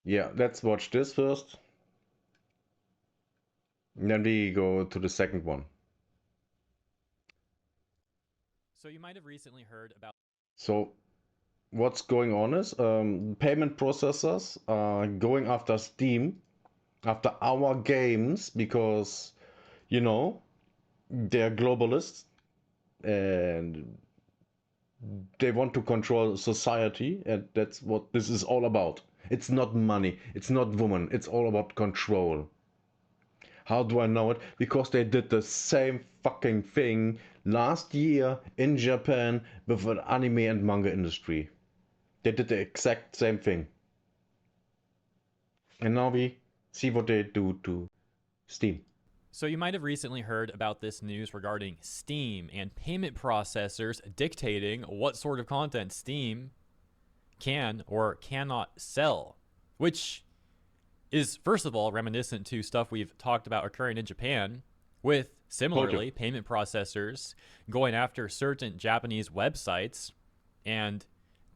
Yeah, let's watch this first. And then we go to the second one. So you might have recently heard about. So what's going on is payment processors are going after Steam, after our games, because, you know, they're globalists and they want to control society, and that's what this is all about. It's not money, it's not women, it's all about control. How do I know it? Because they did the same fucking thing last year in Japan with the anime and manga industry. They did the exact same thing. And now we see what they do to Steam. So you might have recently heard about this news regarding Steam and payment processors dictating what sort of content Steam can or cannot sell, which is, first of all, reminiscent to stuff we've talked about occurring in Japan, with Told you. similarly payment processors going after certain Japanese websites and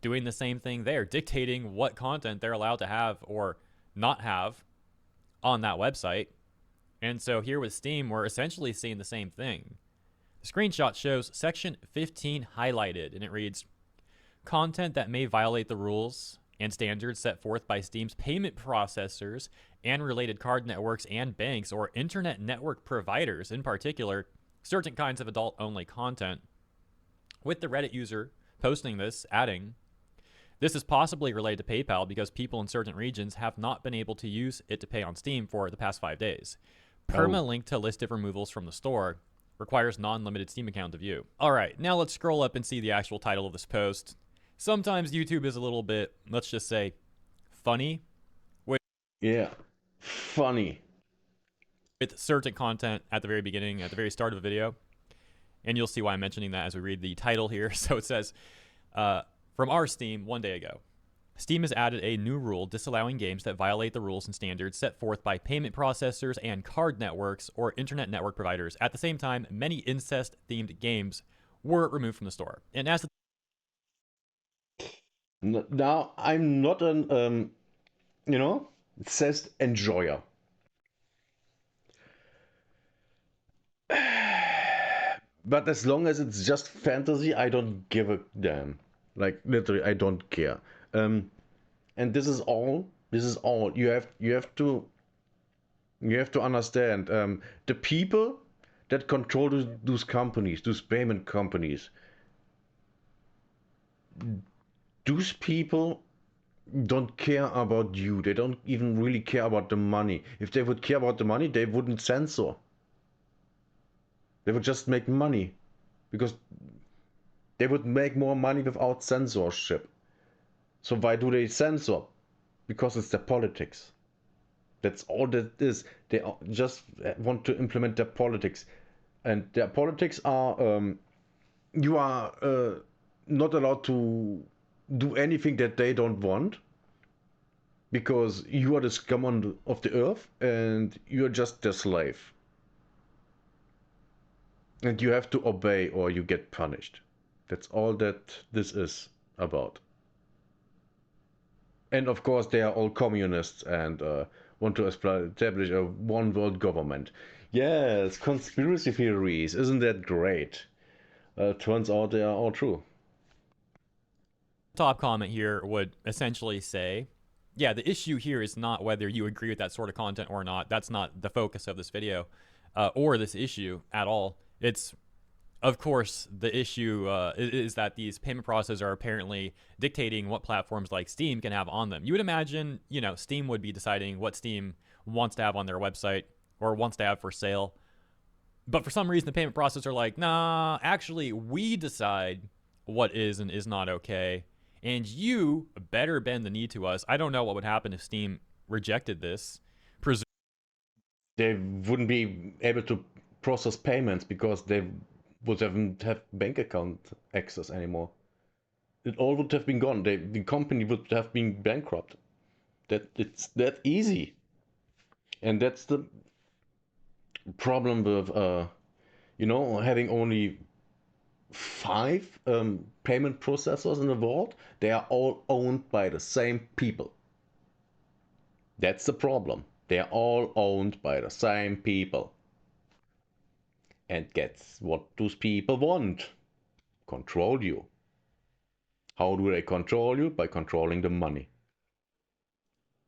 doing the same thing there, dictating what content they're allowed to have or not have on that website. And so here with Steam, we're essentially seeing the same thing. The screenshot shows section 15 highlighted, and it reads, content that may violate the rules and standards set forth by Steam's payment processors and related card networks and banks or internet network providers, in particular, certain kinds of adult only content. With the Reddit user posting this, adding, this is possibly related to PayPal because people in certain regions have not been able to use it to pay on Steam for the past 5 days. Oh. Permalink to list of removals from the store requires non-limited Steam account to view. All right, now let's scroll up and see the actual title of this post. Sometimes YouTube is a little bit, let's just say, funny Yeah. Funny. with certain content at the very beginning, at the very start of a video. And you'll see why I'm mentioning that as we read the title here. So it says, from our Steam 1 day ago, Steam has added a new rule disallowing games that violate the rules and standards set forth by payment processors and card networks or internet network providers. At the same time, many incest-themed games were removed from the store. And as the Now, I'm not an, it says enjoyer. But as long as it's just fantasy, I don't give a damn. Like literally, I don't care. Um, and this is all. This is all. You have to understand. The people that control those companies, those payment companies, those people don't care about you. They don't even really care about the money. If they would care about the money, they wouldn't censor. They would just make money because they would make more money without censorship. So why do they censor? Because it's their politics. That's all that is. They just want to implement their politics, and their politics are you are not allowed to do anything that they don't want because you are the scum of the earth and you are just their slave. And you have to obey or you get punished. That's all that this is about. And of course, they are all communists and want to establish a one world government. Yes, conspiracy theories. Isn't that great? Turns out they are all true. top comment here would essentially say, yeah, the issue here is not whether you agree with that sort of content or not. That's not the focus of this video or this issue at all. It's, of course, the issue is that these payment processors are apparently dictating what platforms like Steam can have on them. You would imagine, Steam would be deciding what Steam wants to have on their website or wants to have for sale. But for some reason, the payment processors are like, nah, actually, we decide what is and is not okay. And you better bend the knee to us. I don't know what would happen if Steam rejected this. They wouldn't be able to process payments because they wouldn't have bank account access anymore. It all would have been gone. The company would have been bankrupt. That it's that easy. And that's the problem with having only five payment processors in the world. They are all owned by the same people. That's the problem. They're all owned by the same people. And guess what those people want? Control you. How do they control you? By controlling the money.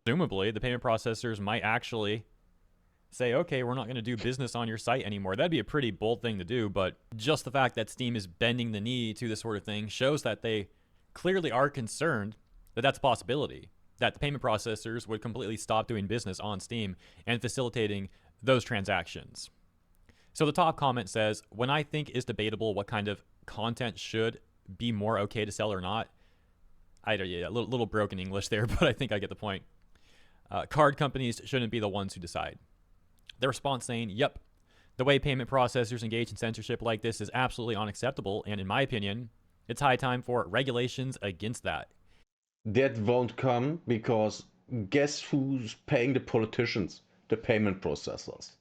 Presumably, the payment processors might actually say, okay, we're not going to do business on your site anymore. That'd be a pretty bold thing to do, but just the fact that Steam is bending the knee to this sort of thing shows that they clearly are concerned that that's a possibility, that the payment processors would completely stop doing business on Steam and facilitating those transactions. So the top comment says, when I think is debatable what kind of content should be more okay to sell or not. Yeah, a little broken English there, but I think I get the point. Card companies shouldn't be the ones who decide. The response saying, yep, the way payment processors engage in censorship like this is absolutely unacceptable, and in my opinion, it's high time for regulations against that. That won't come because guess who's paying the politicians? The payment processors.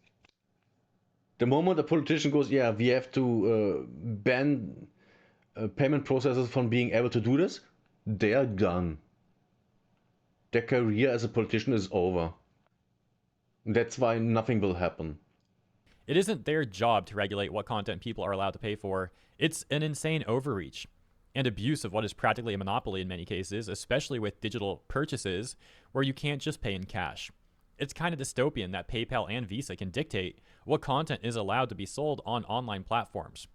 The moment a politician goes, yeah, we have to ban payment processors from being able to do this, they're done. Their career as a politician is over. That's why nothing will happen. It isn't their job to regulate what content people are allowed to pay for. It's an insane overreach and abuse of what is practically a monopoly in many cases, especially with digital purchases where you can't just pay in cash. It's kind of dystopian that PayPal and Visa can dictate what content is allowed to be sold on online platforms.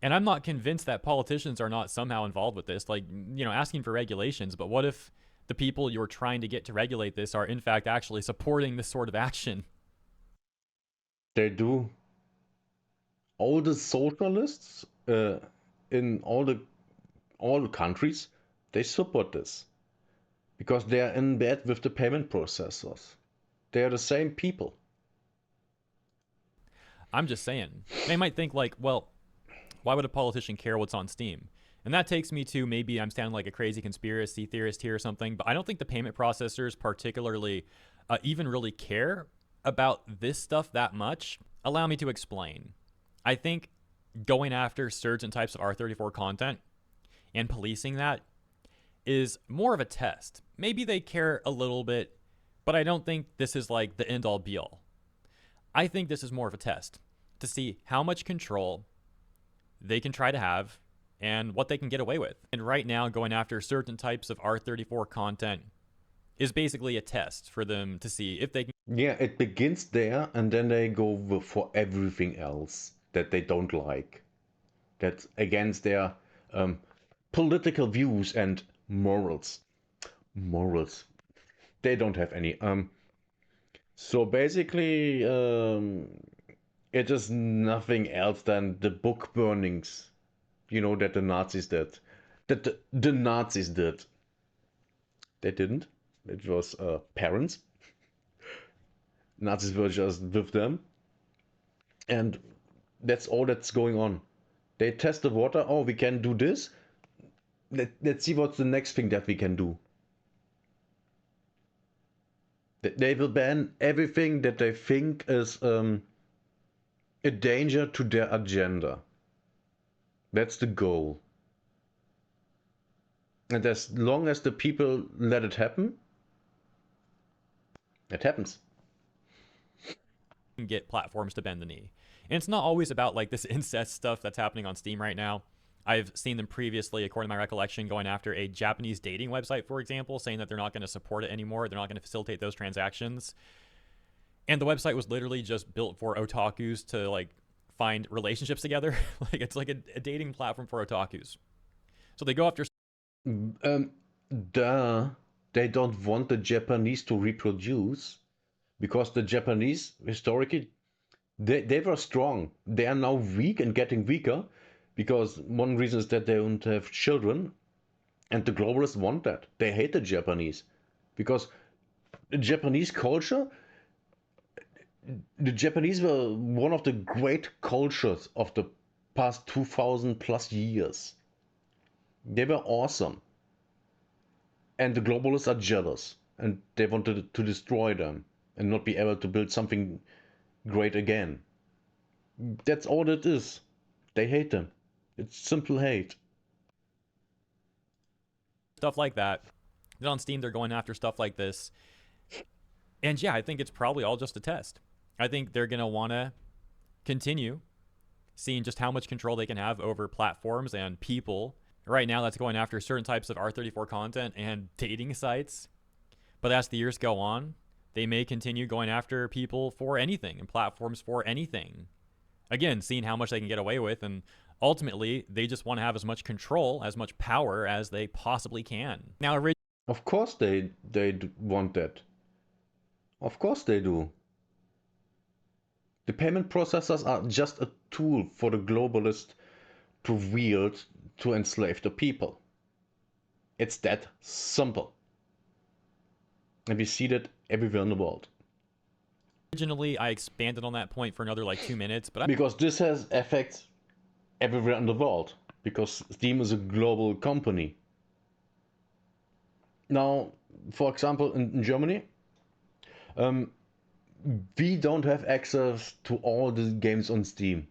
And I'm not convinced that politicians are not somehow involved with this, like, asking for regulations, but what if the people you're trying to get to regulate this are in fact actually supporting this sort of action? They do. All the socialists in all the countries, they support this because they are in bed with the payment processors. They are the same people. I'm just saying. They might think like, well, why would a politician care what's on Steam? And that takes me to, maybe I'm sounding like a crazy conspiracy theorist here or something, but I don't think the payment processors particularly even really care about this stuff that much. Allow me to explain. I think going after certain types of R34 content and policing that is more of a test. Maybe they care a little bit, but I don't think this is like the end all be all. I think this is more of a test to see how much control they can try to have and what they can get away with. And right now, going after certain types of R34 content is basically a test for them to see if they can. Yeah, it begins there and then they go for everything else that they don't like. That's against their um, political views and morals. Morals. They don't have any. So basically, it is nothing else than the book burnings, that the Nazis did. That the Nazis did. They didn't. It was parents. Nazis were just with them. And that's all that's going on. They test the water. Oh, we can do this. Let's see what's the next thing that we can do. They will ban everything that they think is a danger to their agenda. That's the goal. And as long as the people let it happen, it happens. Get platforms to bend the knee. And it's not always about like this incest stuff that's happening on Steam right now. I've seen them previously, according to my recollection, going after a Japanese dating website, for example, saying that they're not going to support it anymore. They're not going to facilitate those transactions. And the website was literally just built for otakus to like find relationships together. Like it's like a dating platform for otakus. So they go after. Duh. They don't want the Japanese to reproduce because the Japanese historically they were strong. They are now weak and getting weaker because one reason is that they don't have children, and the globalists want that. They hate the Japanese because the Japanese culture. The Japanese were one of the great cultures of the past 2000 plus years. They were awesome. And the globalists are jealous and they wanted to destroy them and not be able to build something great again. That's all it is. They hate them. It's simple hate. Stuff like that. Then on Steam, they're going after stuff like this. And yeah, I think it's probably all just a test. I think they're going to want to continue seeing just how much control they can have over platforms and people. Right now, that's going after certain types of R34 content and dating sites. But as the years go on, they may continue going after people for anything and platforms for anything. Again, seeing how much they can get away with, and ultimately, they just want to have as much control, as much power as they possibly can. Now, Of course they want that. Of course they do. The payment processors are just a tool for the globalists to wield to enslave the people. It's that simple. And we see that everywhere in the world. originally, I expanded on that point for another like 2 minutes, but Because this has effects everywhere in the world. Because Steam is a global company. Now, for example, in Germany, we don't have access to all the games on Steam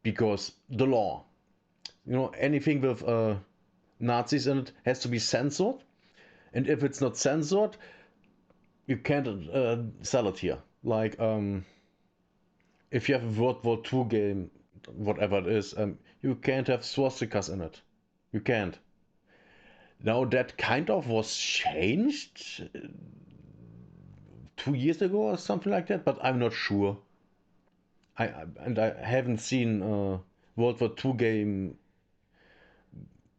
because the law. You know, anything with Nazis in it has to be censored, and if it's not censored, you can't sell it here. Like, if you have a World War II game, whatever it is, you can't have swastikas in it. You can't. Now that kind of was changed 2 years ago or something like that, but I'm not sure. I haven't seen a World War II game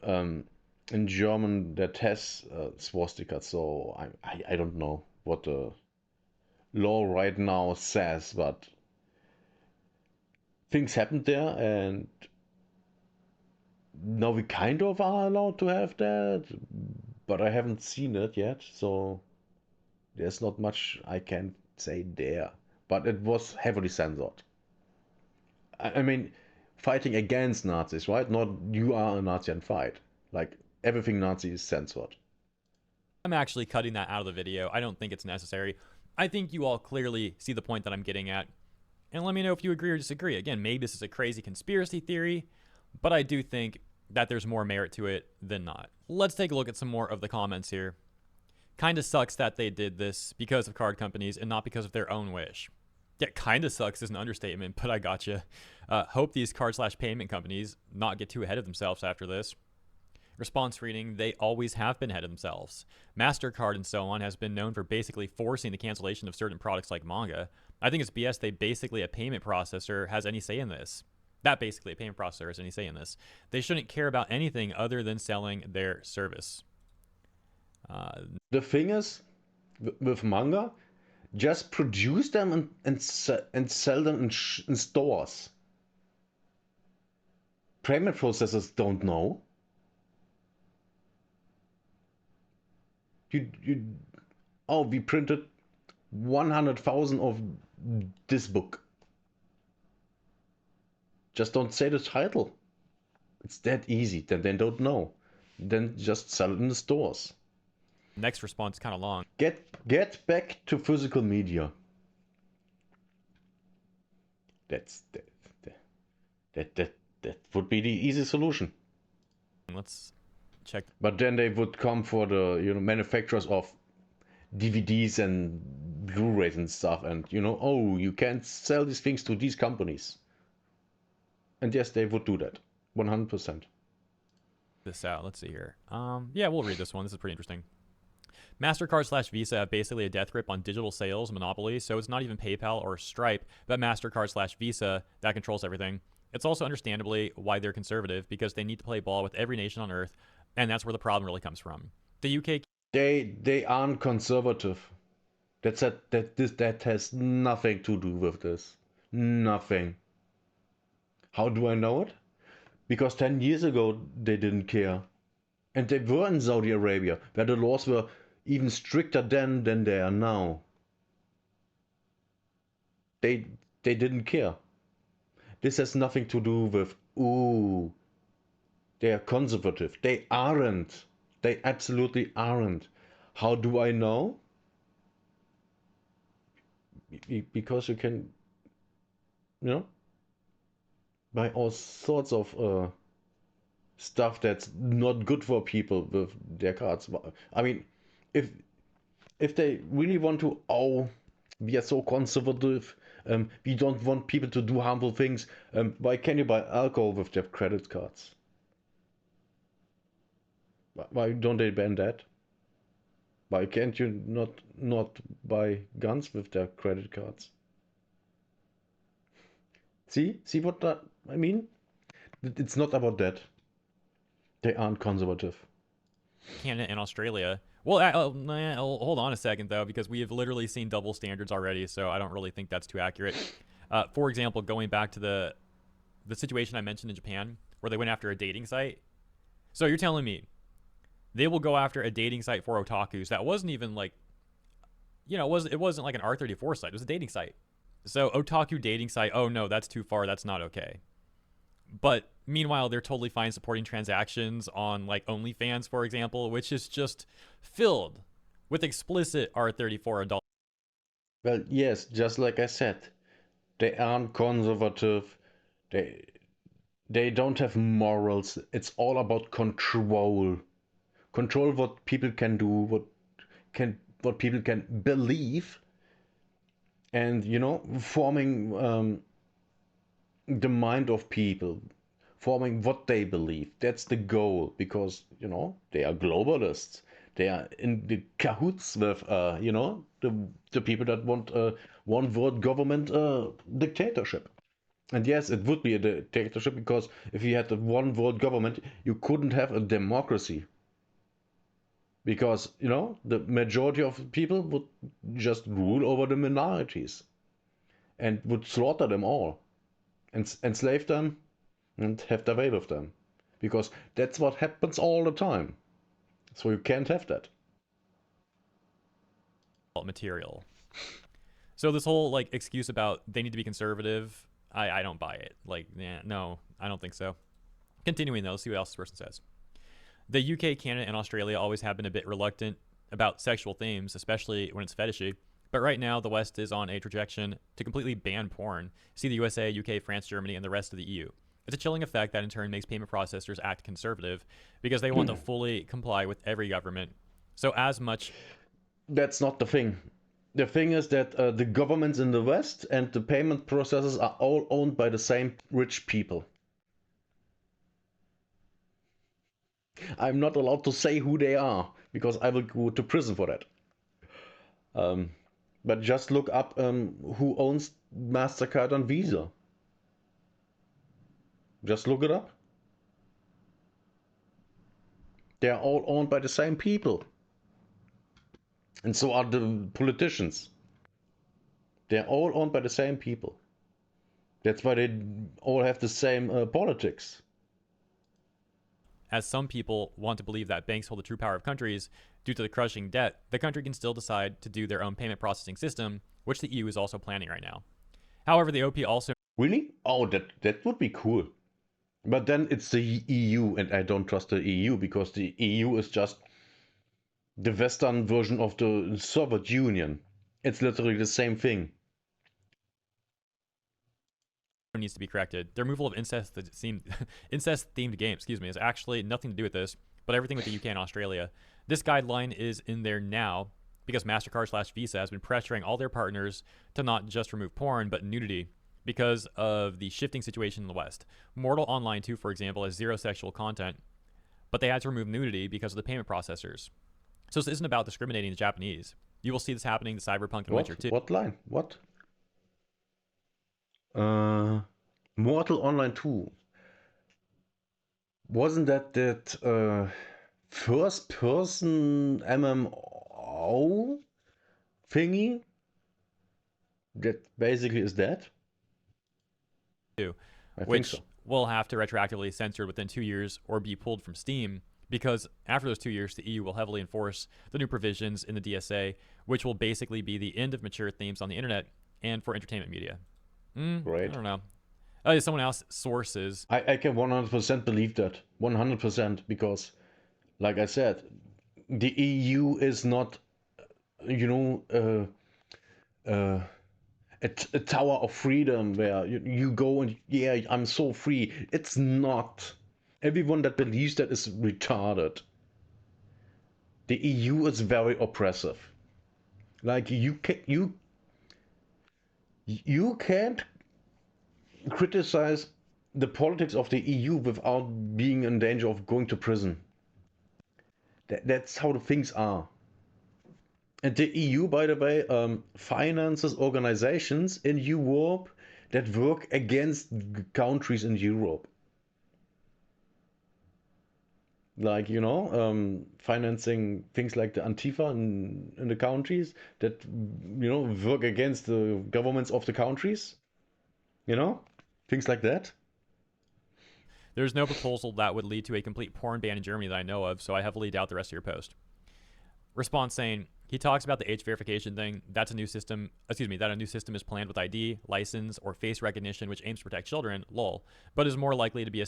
um, in German that has swastika, so I don't know what the law right now says, but things happened there, and now we kind of are allowed to have that, but I haven't seen it yet, so there's not much I can say there. But it was heavily censored. I mean, fighting against Nazis, right? Not you are a Nazi and fight. Like, everything Nazi is censored. I'm actually cutting that out of the video. I don't think it's necessary. I think you all clearly see the point that I'm getting at. And let me know if you agree or disagree. Again, maybe this is a crazy conspiracy theory, but I do think that there's more merit to it than not. Let's take a look at some more of the comments here. Kinda sucks that they did this because of card companies and not because of their own wish. Yeah, kinda sucks is an understatement, but I gotcha. Hope these card/payment companies not get too ahead of themselves after this. Response reading, they always have been ahead of themselves. MasterCard and so on has been known for basically forcing the cancellation of certain products like manga. I think it's BS they basically a payment processor has any say in this. That basically a payment processor has any say in this. They shouldn't care about anything other than selling their service. The thing is, with manga, just produce them and sell them in stores. Payment processors don't know. You oh, we printed 100,000 of this book. Just don't say the title. It's that easy. Then they don't know. Then just sell it in the stores. Next response is kind of long. Get back to physical media. That's that would be the easy solution. Let's check. But then they would come for the manufacturers of DVDs and Blu-rays and stuff, and oh, you can't sell these things to these companies. And yes, they would do that, 100%. This out. Let's see here. Yeah, we'll read this one. This is pretty interesting. MasterCard/Visa have basically a death grip on digital sales monopoly, so it's not even PayPal or Stripe, but MasterCard/Visa that controls everything. It's also understandably why they're conservative, because they need to play ball with every nation on earth, and that's where the problem really comes from. The UK... They aren't conservative. That has nothing to do with this. Nothing. How do I know it? Because 10 years ago they didn't care. And they were in Saudi Arabia, where the laws were even stricter then than they are now. They didn't care. This has nothing to do with, ooh, they are conservative. They aren't. They absolutely aren't. How do I know? Because you can, buy all sorts of stuff that's not good for people with their cards. I mean, if they really want to owe We are so conservative. We don't want people to do harmful things. Why can you buy alcohol with their credit cards? Why don't they ban that? Why can't you not buy guns with their credit cards? See what that, I mean? It's not about that. They aren't conservative. Canada and Australia. Well, hold on a second though, because we have literally seen double standards already, so I don't really think that's too accurate. For example, going back to the situation I mentioned in Japan, where they went after a dating site. So you're telling me they will go after a dating site for otakus that wasn't even like, it wasn't like an R34 site. It was a dating site. So otaku dating site. Oh no, that's too far. That's not okay. But meanwhile, they're totally fine supporting transactions on like OnlyFans, for example, which is just filled with explicit R34 adult. Well, yes, just like I said, they aren't conservative. They they don't have morals. It's all about control. Control what people can do, what people can believe, and forming the mind of people, forming what they believe. That's the goal, because they are globalists. They are in the cahoots with the people that want a one world government dictatorship. And yes, it would be a dictatorship, because if you had a one world government, you couldn't have a democracy, because the majority of people would just rule over the minorities and would slaughter them all and enslave them and have their way with them, because that's what happens all the time. So you can't have that. material. So this whole like excuse about they need to be conservative, I don't buy it. Like, no, I don't think so. Continuing though, let's see what else this person says. The UK, Canada, and Australia always have been a bit reluctant about sexual themes, especially when it's fetishy. But right now, the West is on a trajectory to completely ban porn. See the USA, UK, France, Germany, and the rest of the EU. It's a chilling effect that in turn makes payment processors act conservative because they want to fully comply with every government. So as much. That's not the thing. The thing is that the governments in the West and the payment processors are all owned by the same rich people. I'm not allowed to say who they are, because I will go to prison for that. Um, but just look up who owns MasterCard and Visa. Just look it up. They are all owned by the same people. And so are the politicians. They're all owned by the same people. That's why they all have the same politics. As some people want to believe that banks hold the true power of countries due to the crushing debt, the country can still decide to do their own payment processing system, which the EU is also planning right now. However, the OP also. Really? Oh, that would be cool. But then it's the EU, and I don't trust the EU, because the EU is just the Western version of the Soviet Union. It's literally the same thing. Needs to be corrected. The removal of incest-themed games, has actually nothing to do with this, but everything with the UK and Australia. This guideline is in there now because MasterCard/Visa has been pressuring all their partners to not just remove porn, but nudity because of the shifting situation in the West. Mortal Online 2, for example, has zero sexual content, but they had to remove nudity because of the payment processors. So this isn't about discriminating the Japanese. You will see this happening to Cyberpunk and Witcher 2. What line? What? Mortal Online 2. Wasn't that first person MMO thingy? That basically is that? I think Which so. will have to retroactively censored within 2 years or be pulled from Steam, because after those 2 years, the EU will heavily enforce the new provisions in the DSA, which will basically be the end of mature themes on the internet and for entertainment media. Right. I don't know. Someone else sources. I can 100% believe that. 100%, because, like I said, the EU is not, you know, a tower of freedom where you go and, yeah, I'm so free. It's not. Everyone that believes that is retarded. The EU is very oppressive. Like you You can't criticize the politics of the EU without being in danger of going to prison. That's how the things are. And the EU, by the way, finances organizations in Europe that work against countries in Europe. Like, financing things like the Antifa in the countries that, work against the governments of the countries, you know, things like that. There's no proposal that would lead to a complete porn ban in Germany that I know of, so I heavily doubt the rest of your post. Response saying, he talks about the age verification thing. That's a new system. That a new system is planned with ID, license, or face recognition, which aims to protect children. Lol, but is more likely to be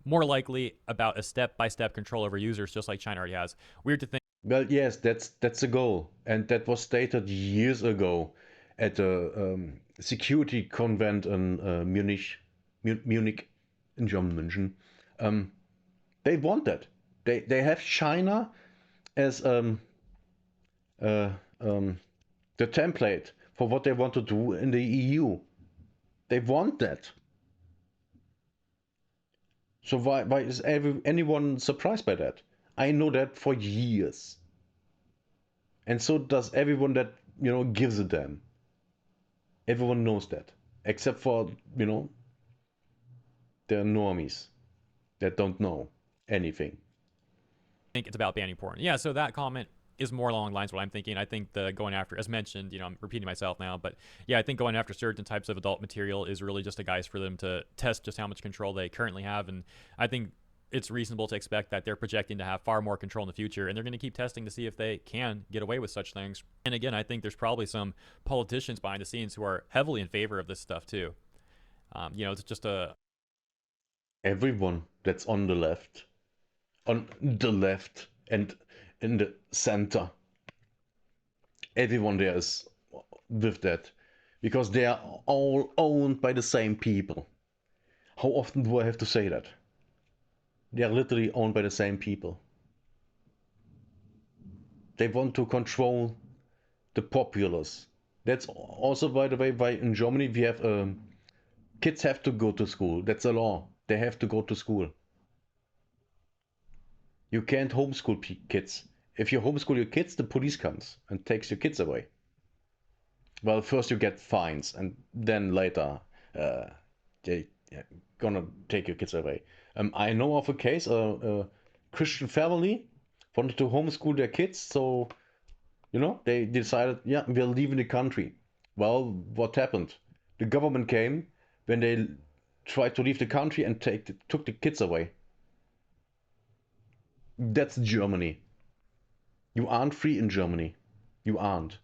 more likely about a step-by-step control over users, just like China already has. Weird to think. Well, yes, that's the goal, and that was stated years ago at a security convent in Munich, in German München. They want that. They have China as uh, um, the template for what they want to do in the EU. They want that. So why is anyone surprised by that? I know that for years, and so does everyone that gives a damn. Everyone knows that, except for the normies that don't know anything. Think it's about banning porn. Yeah, so that comment is more along the lines of what I'm thinking. I think the going after, as mentioned, I'm repeating myself now, but yeah, I think going after certain types of adult material is really just a guise for them to test just how much control they currently have. And I think it's reasonable to expect that they're projecting to have far more control in the future, and they're going to keep testing to see if they can get away with such things. And again, I think there's probably some politicians behind the scenes who are heavily in favor of this stuff too. It's just Everyone that's on the left, and in the center, everyone there is with that, because they are all owned by the same people. How often do I have to say that? They are literally owned by the same people. They want to control the populace. That's also, by the way, why in Germany we have kids have to go to school. That's a law. They have to go to school. You can't homeschool kids. If you homeschool your kids, the police comes and takes your kids away. Well, first you get fines, and then later they gonna take your kids away. I know of a case, a Christian family wanted to homeschool their kids, so they decided, yeah, we're leaving the country. Well, what happened? The government came when they tried to leave the country and took the kids away. That's Germany. You aren't free in Germany. You aren't.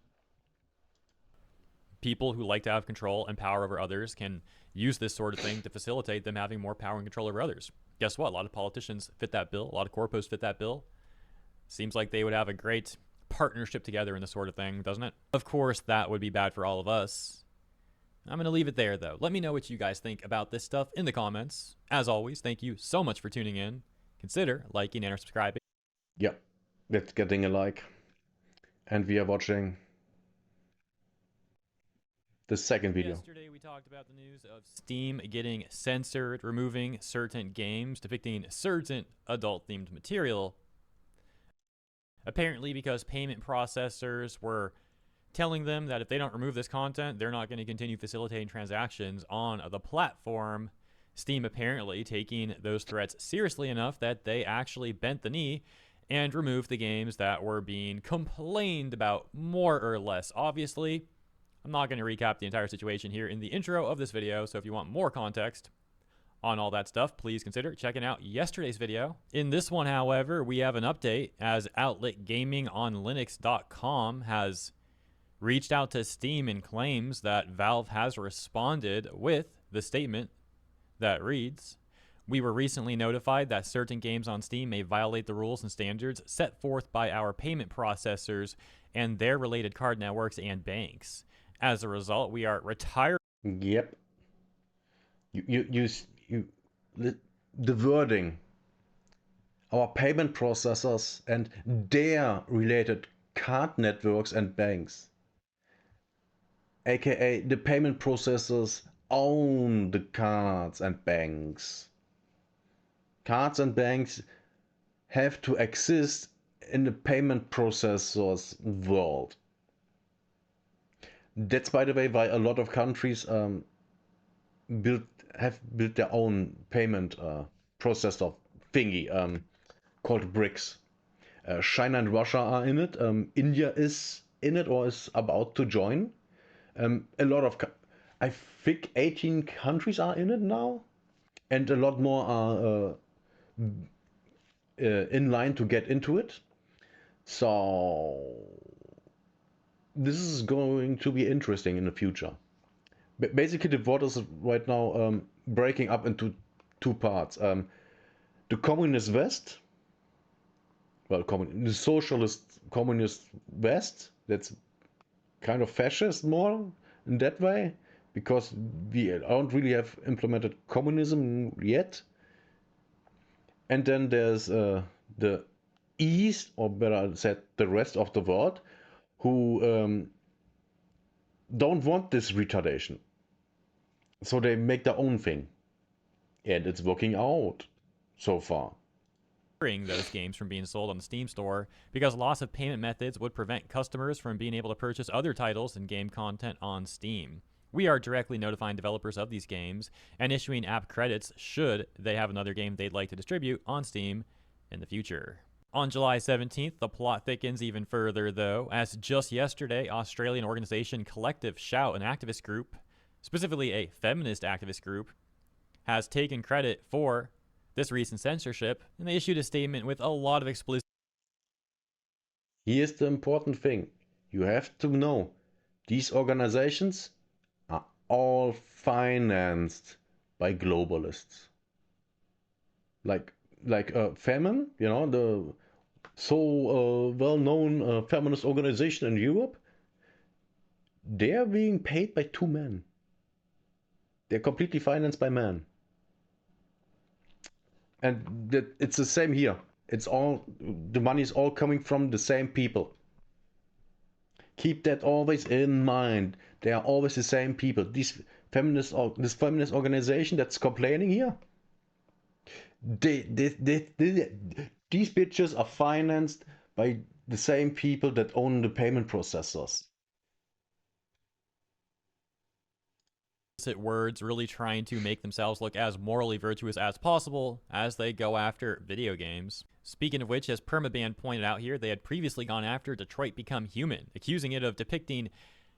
people who like to have control and power over others can use this sort of thing to facilitate them having more power and control over others. Guess what? A lot of politicians fit that bill. A lot of corpos fit that bill. Seems like they would have a great partnership together in this sort of thing, doesn't it? Of course, that would be bad for all of us. I'm going to leave it there, though. Let me know what you guys think about this stuff in the comments. As always, thank you so much for tuning in. Consider liking and subscribing. Yep, that's getting a like. And we are watching the second video. Yesterday, we talked about the news of Steam getting censored, removing certain games depicting certain adult-themed material. Apparently because payment processors were telling them that if they don't remove this content, they're not going to continue facilitating transactions on the platform. Steam apparently taking those threats seriously enough that they actually bent the knee and removed the games that were being complained about, more or less. Obviously, I'm not going to recap the entire situation here in the intro of this video, so if you want more context on all that stuff, please consider checking out yesterday's video. In this one, however, we have an update as outlet gamingonlinux.com has reached out to Steam and claims that Valve has responded with the statement that reads, "We were recently notified that certain games on Steam may violate the rules and standards set forth by our payment processors and their related card networks and banks. As a result, we are retiring." Yep. The wording, our payment processors and their related card networks and banks. aka the payment processors own the cards and banks. Cards and banks have to exist in the payment processors world. That's, by the way, why a lot of countries built have built their own payment processor thingy called BRICS. China and Russia are in it. India is in it or is about to join. A lot of, I think 18 countries are in it now, and a lot more are in line to get into it. So this is going to be interesting in the future. Basically, the world is right now breaking up into two parts. The communist West, well, the socialist communist West, that's kind of fascist more in that way, because we don't really have implemented communism yet. And then there's the East, or better said, the rest of the world, who don't want this retardation. So they make their own thing. And it's working out so far. Those games from being sold on the Steam store because loss of payment methods would prevent customers from being able to purchase other titles and game content on Steam. We are directly notifying developers of these games and issuing app credits should they have another game they'd like to distribute on Steam in the future. On July 17th, the plot thickens even further, though, as just yesterday, Australian organization Collective Shout, an activist group, specifically a feminist activist group, has taken credit for this recent censorship, and they issued a statement with a lot of explicit. Here's the important thing. You have to know, these organizations are all financed by globalists. Like Famine, the so well-known feminist organization in Europe, they're being paid by two men. They're completely financed by men. And it's the same here. The money is all coming from the same people. Keep that always in mind. They are always the same people. This feminist organization that's complaining here, these bitches are financed by the same people that own the payment processors. Words, really trying to make themselves look as morally virtuous as possible as they go after video games. Speaking of which, as Permaban pointed out here, they had previously gone after Detroit Become Human, accusing it of depicting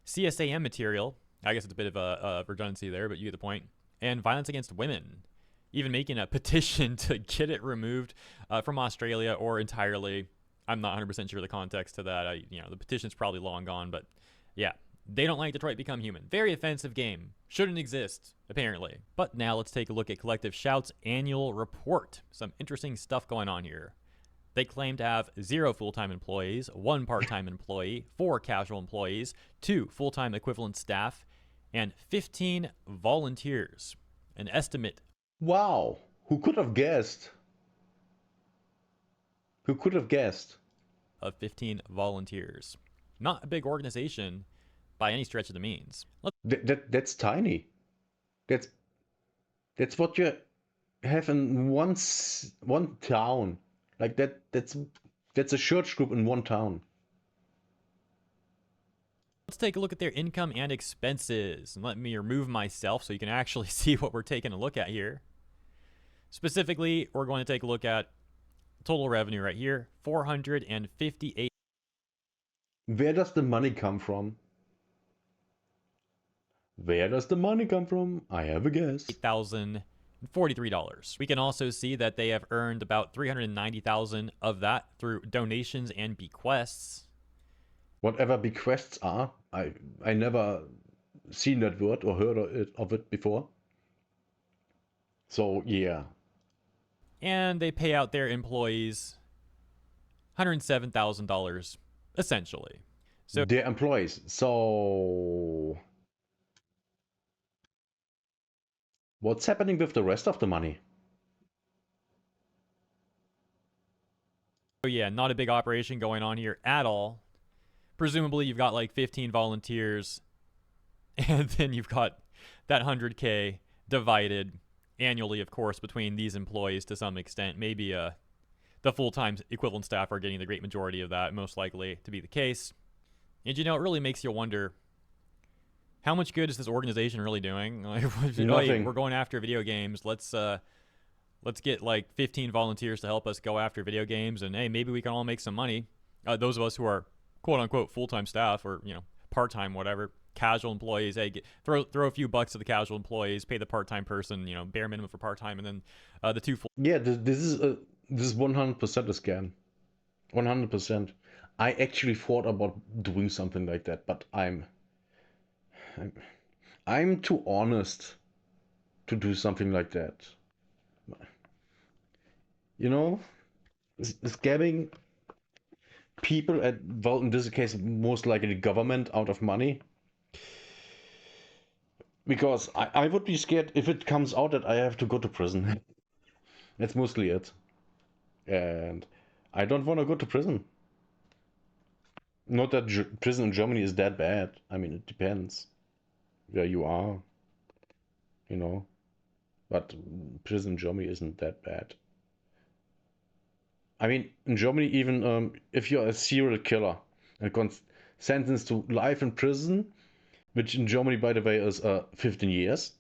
CSAM material. I guess it's a bit of a redundancy there, but you get the point. And violence against women. Even making a petition to get it removed from Australia or entirely. I'm not 100% sure of the context to that. The petition's probably long gone, but yeah. They don't like Detroit Become Human. Very offensive game. Shouldn't exist, apparently. But now let's take a look at Collective Shout's annual report. Some interesting stuff going on here. They claim to have 0 full-time employees, 1 part-time employee, 4 casual employees, 2 full-time equivalent staff, and 15 volunteers. An estimate. Wow! Who could have guessed? Who could have guessed? Of 15 volunteers. Not a big organization by any stretch of the means. That's tiny. That's what you have in one town. Like that's a church group in one town. Let's take a look at their income and expenses. And let me remove myself so you can actually see what we're taking a look at here. Specifically, we're going to take a look at total revenue right here, $458. Where does the money come from? Where does the money come from? I have a guess. $8,043. We can also see that they have earned about $390,000 of that through donations and bequests. Whatever bequests are, I never seen that word or heard of it before. So yeah. And they pay out their employees $107,000 essentially. So their employees. So what's happening with the rest of the money? So yeah, not a big operation going on here at all. Presumably you've got like 15 volunteers And then you've got that 100K divided annually, of course, between these employees to some extent. Maybe the full-time equivalent staff are getting the great majority of that, most likely to be the case. And it really makes you wonder, how much good is this organization really doing? Like, oh, hey, Nothing. we're going after video games. Let's get like 15 volunteers to help us go after video games, and hey, maybe we can all make some money. Those of us who are quote unquote full-time staff, or part-time, whatever, casual employees, hey, throw a few bucks to the casual employees, pay the part-time person, bare minimum for part-time, and then the two full. Yeah, this is 100% a scam. 100%. I actually thought about doing something like that, but I'm, I'm too honest to do something like that. You know, scamming people at, well, in this case, most likely the government out of money. Because I would be scared if it comes out that I have to go to prison. That's mostly it. And I don't want to go to prison. Not that prison in Germany is that bad. I mean, it depends where you are, you know. But prison in Germany isn't that bad. I mean, in Germany, even if you're a serial killer and sentenced to life in prison, which in Germany, by the way, is 15 years,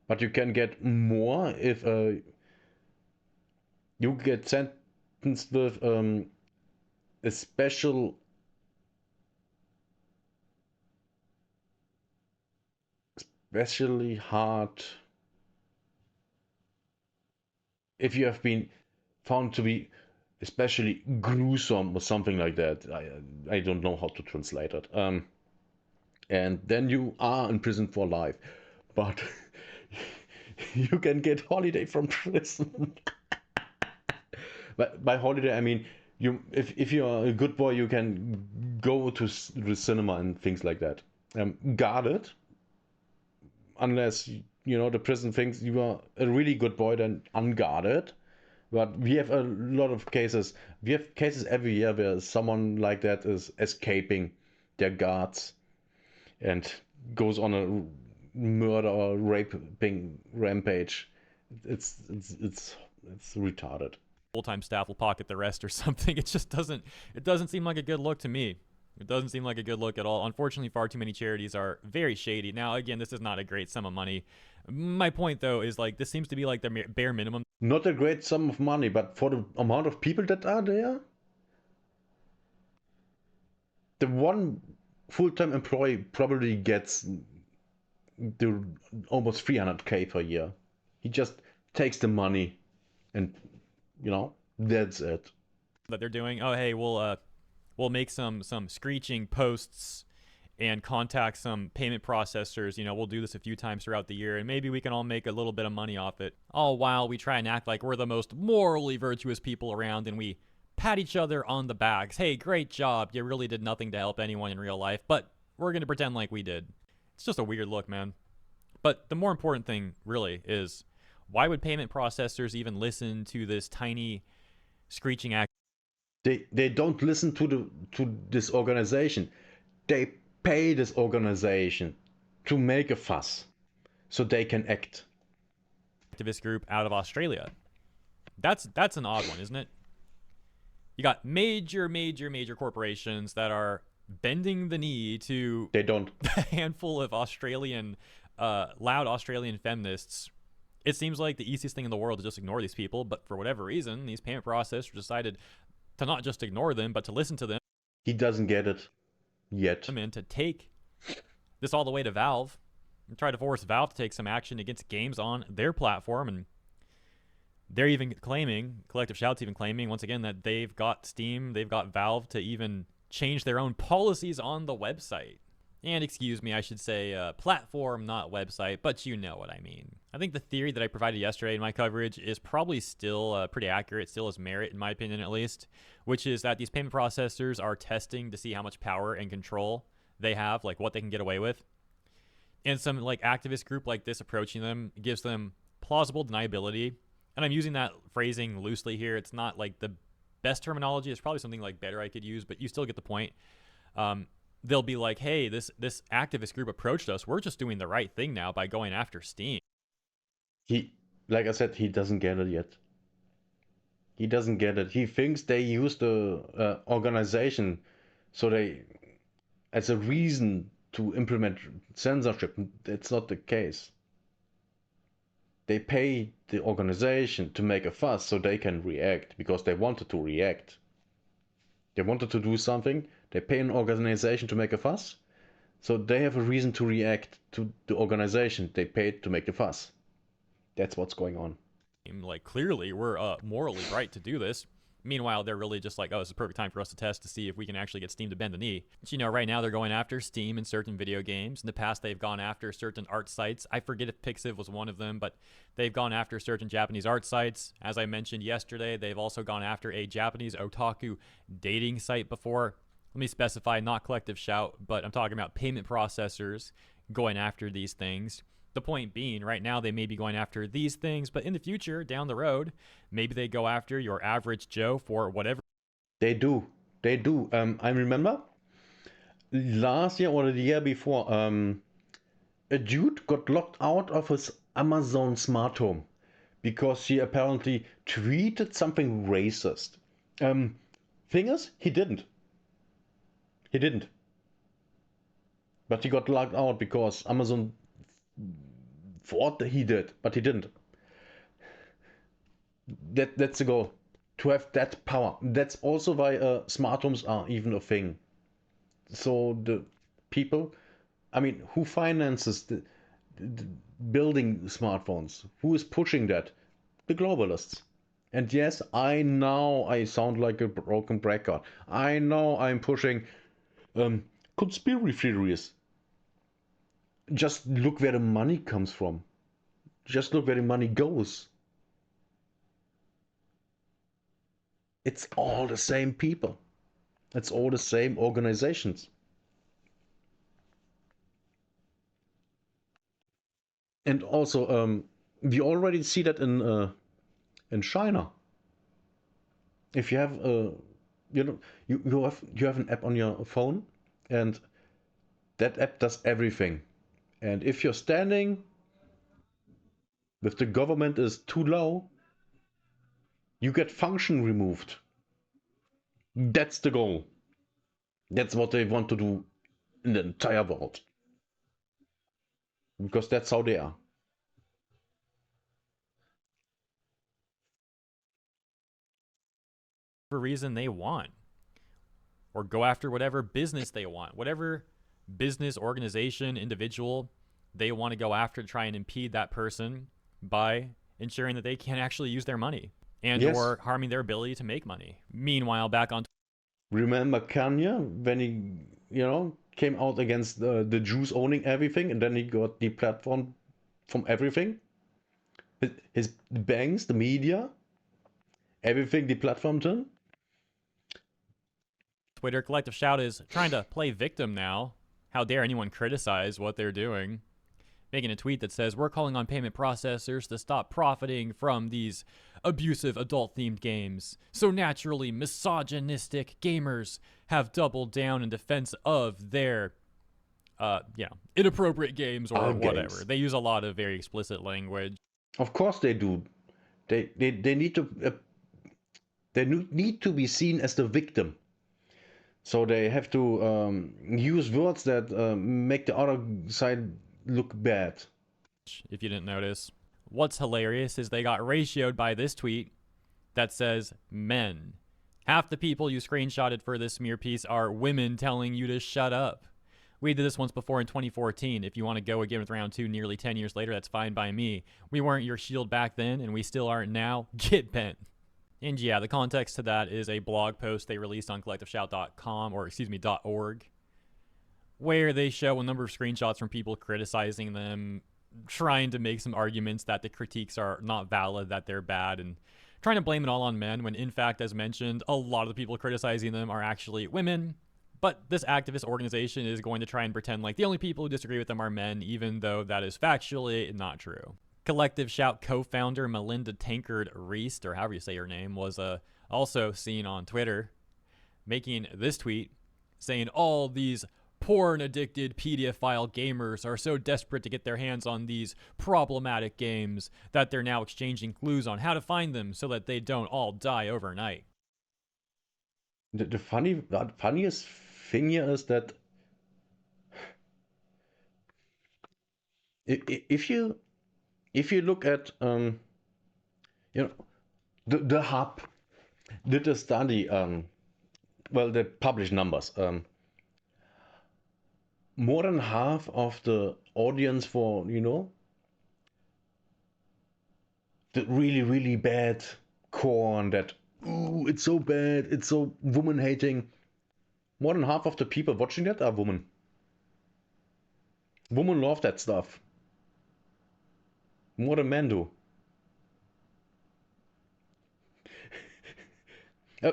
but you can get more if you get sentenced with a especially hard if you have been found to be especially gruesome or something like that. I don't know how to translate it. And then you are in prison for life, but you can get holiday from prison. But by holiday I mean if you are a good boy, you can go to the cinema and things like that. Guarded, unless the prison thinks you are a really good boy, then unguarded. But we have a lot of cases. We have cases every year where someone like that is escaping their guards and goes on a murder or raping rampage. It's retarded. Full-time staff will pocket the rest or something. It doesn't seem like a good look to me. It doesn't seem like a good look at all. Unfortunately, far too many charities are very shady. Now, again, this is not a great sum of money. My point, though, is like this seems to be like the bare minimum. Not a great sum of money, but for the amount of people that are there, the one full-time employee probably gets the almost 300K per year. He just takes the money, and that's it. That they're doing. Oh, hey, we'll make some screeching posts and contact some payment processors. We'll do this a few times throughout the year, and maybe we can all make a little bit of money off it. All while we try and act like we're the most morally virtuous people around, and we pat each other on the backs. Hey, great job. You really did nothing to help anyone in real life, but we're going to pretend like we did. It's just a weird look, man. But the more important thing, really, is why would payment processors even listen to this tiny screeching act? They don't listen to this organization. They pay this organization to make a fuss so they can act. Activist group out of Australia. That's an odd one, isn't it? You got major corporations that are bending the knee to They don't. a handful of loud Australian feminists. It seems like the easiest thing in the world to just ignore these people, but for whatever reason, these payment processors decided to not just ignore them, but to listen to them. He doesn't get it yet. And to take this all the way to Valve and try to force Valve to take some action against games on their platform. And they're even claiming, Collective Shout's even claiming, once again, that they've got Steam, they've got Valve to even change their own policies on the website. And excuse me, I should say platform, not website, but you know what I mean. I think the theory that I provided yesterday in my coverage is probably still pretty accurate, still has merit in my opinion at least, which is that these payment processors are testing to see how much power and control they have, like what they can get away with. And some like activist group like this approaching them gives them plausible deniability. And I'm using that phrasing loosely here. It's not like the best terminology. It's probably something like better I could use, but you still get the point. they'll be like, hey, this activist group approached us. We're just doing the right thing now by going after Steam. He, like I said, he doesn't get it yet. He doesn't get it. He thinks they use the organization so they as a reason to implement censorship. That's not the case. They pay the organization to make a fuss so they can react because they wanted to react. They wanted to do something. They pay an organization to make a fuss, so they have a reason to react to the organization they paid to make the fuss. That's what's going on. Like, clearly, we're morally right to do this. Meanwhile, they're really just like, oh, this is a perfect time for us to test to see if we can actually get Steam to bend the knee. But, you know, right now they're going after Steam in certain video games. In the past, they've gone after certain art sites. I forget if Pixiv was one of them, but they've gone after certain Japanese art sites. As I mentioned yesterday, they've also gone after a Japanese otaku dating site before. Let me specify, not Collective Shout, but I'm talking about payment processors going after these things. The point being, right now they may be going after these things, but in the future, down the road, maybe they go after your average Joe for whatever. They do. They do. I remember last year or the year before, a dude got locked out of his Amazon smart home because he apparently tweeted something racist. Thing is, he didn't. He didn't. But he got locked out because Amazon thought that he did, but he didn't. That's the goal. To have that power. That's also why smart homes are even a thing. So the people, I mean, who finances the building smartphones? Who is pushing that? The globalists. And yes, I know I sound like a broken record. I know I'm pushing conspiracy theories. Just look where the money comes from. Just look where the money goes. It's all the same people. It's all the same organizations. And also, we already see that in China. If you have you have an app on your phone, and that app does everything. And if your standing with the government is too low, you get function removed. That's the goal. That's what they want to do in the entire world. Because that's how they are. Reason they want, or go after whatever business they want, whatever business, organization, individual they want to go after to try and impede that person by ensuring that they can't actually use their money and Yes. or harming their ability to make money. Meanwhile, back on Remember Kanye when he, came out against the Jews owning everything, and then he got the platform from everything. His banks, the media, everything deplatformed him. Twitter, Collective Shout is trying to play victim now. How dare anyone criticize what they're doing? Making a tweet that says, we're calling on payment processors to stop profiting from these abusive adult-themed games. So naturally, misogynistic gamers have doubled down in defense of their, inappropriate games or whatever. Games. They use a lot of very explicit language. Of course they do. They need to they need to be seen as the victim. So they have to use words that make the other side look bad. If you didn't notice. What's hilarious is they got ratioed by this tweet that says men. Half the people you screenshotted for this smear piece are women telling you to shut up. We did this once before in 2014. If you want to go again with round 2 nearly 10 years later, that's fine by me. We weren't your shield back then, and we still aren't now. Get bent. And yeah, the context to that is a blog post they released on collectiveshout.com, or excuse me, .org, where they show a number of screenshots from people criticizing them, trying to make some arguments that the critiques are not valid, that they're bad, and trying to blame it all on men when, in fact, as mentioned, a lot of the people criticizing them are actually women. But this activist organization is going to try and pretend like the only people who disagree with them are men, even though that is factually not true. Collective Shout co-founder Melinda Tankard Reist, or however you say her name, was also seen on Twitter making this tweet saying all these Porn addicted pedophile gamers are so desperate to get their hands on these problematic games that they're now exchanging clues on how to find them so that they don't all die overnight. The funniest thing here is that if you look at you know the hub did a study, well, they published numbers. More than half of the audience for the really really bad corn, that ooh, it's so bad, it's so woman hating. More than half of the people watching that are women. Women love that stuff more than men do.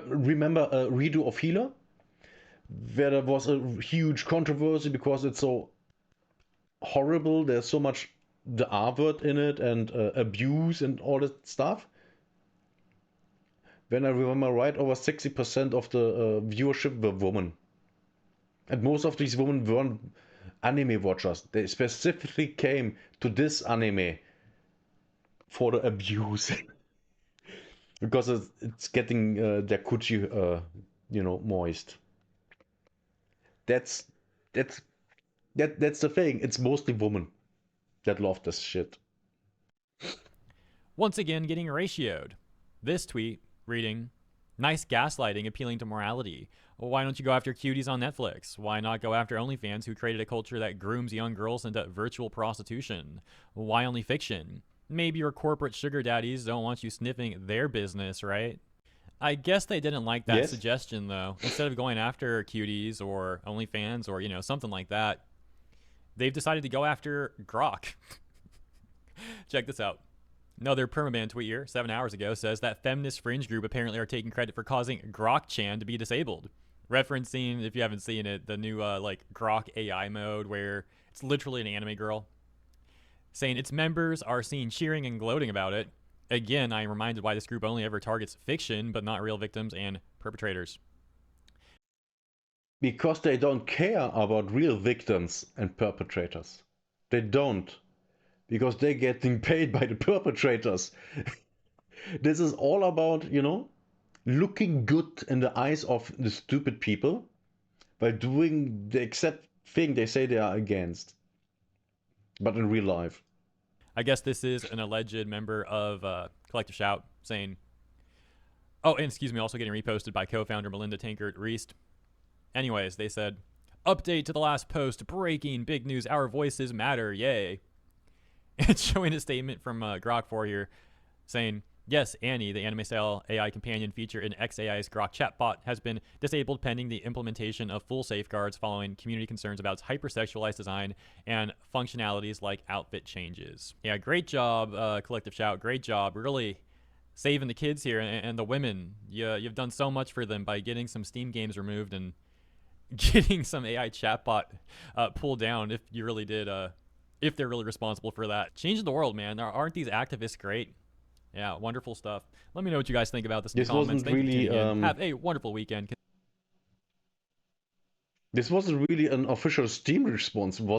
Remember a redo of Healer, where there was a huge controversy because it's so horrible. There's so much the R word in it, and abuse and all that stuff. When I remember right, over 60% of the viewership were women. And most of these women weren't anime watchers. They specifically came to this anime for the abuse. Because it's getting their coochie, moist. That's that's that's the thing. It's mostly women that love this shit. Once again, getting ratioed. This tweet reading, nice gaslighting appealing to morality. Well, why don't you go after cuties on Netflix? Why not go after OnlyFans, who created a culture that grooms young girls into virtual prostitution? Why only fiction? Maybe your corporate sugar daddies don't want you sniffing their business, right? I guess they didn't like that Yes. suggestion, though. Instead of going after cuties or OnlyFans or, something like that, they've decided to go after Grok. Check this out. Another permaban tweet here, 7 hours ago, says that feminist fringe group apparently are taking credit for causing Grok-chan to be disabled. Referencing, if you haven't seen it, the new Grok AI mode where it's literally an anime girl. Saying its members are seen cheering and gloating about it. Again, I am reminded why this group only ever targets fiction, but not real victims and perpetrators. Because they don't care about real victims and perpetrators. They don't. Because they're getting paid by the perpetrators. This is all about, looking good in the eyes of the stupid people by doing the exact thing they say they are against, but in real life. I guess this is an alleged member of Collective Shout saying, oh, and excuse me, also getting reposted by co-founder Melinda Tankard Reist. Anyways, they said, update to the last post, breaking big news, our voices matter, yay. And showing a statement from Grok4 here saying, yes, Annie, the anime-style AI companion feature in XAI's Grok chatbot, has been disabled pending the implementation of full safeguards following community concerns about its hypersexualized design and functionalities like outfit changes. Yeah, great job, Collective Shout. Great job. Really saving the kids here and the women. You've done so much for them by getting some Steam games removed and getting some AI chatbot pulled down if you really did... if they're really responsible for that. Changing the world, man. Aren't these activists great? Yeah, wonderful stuff. Let me know what you guys think about this in the comments. Wasn't Thank you for really tuning in. Have a wonderful weekend. this wasn't really an official Steam response, was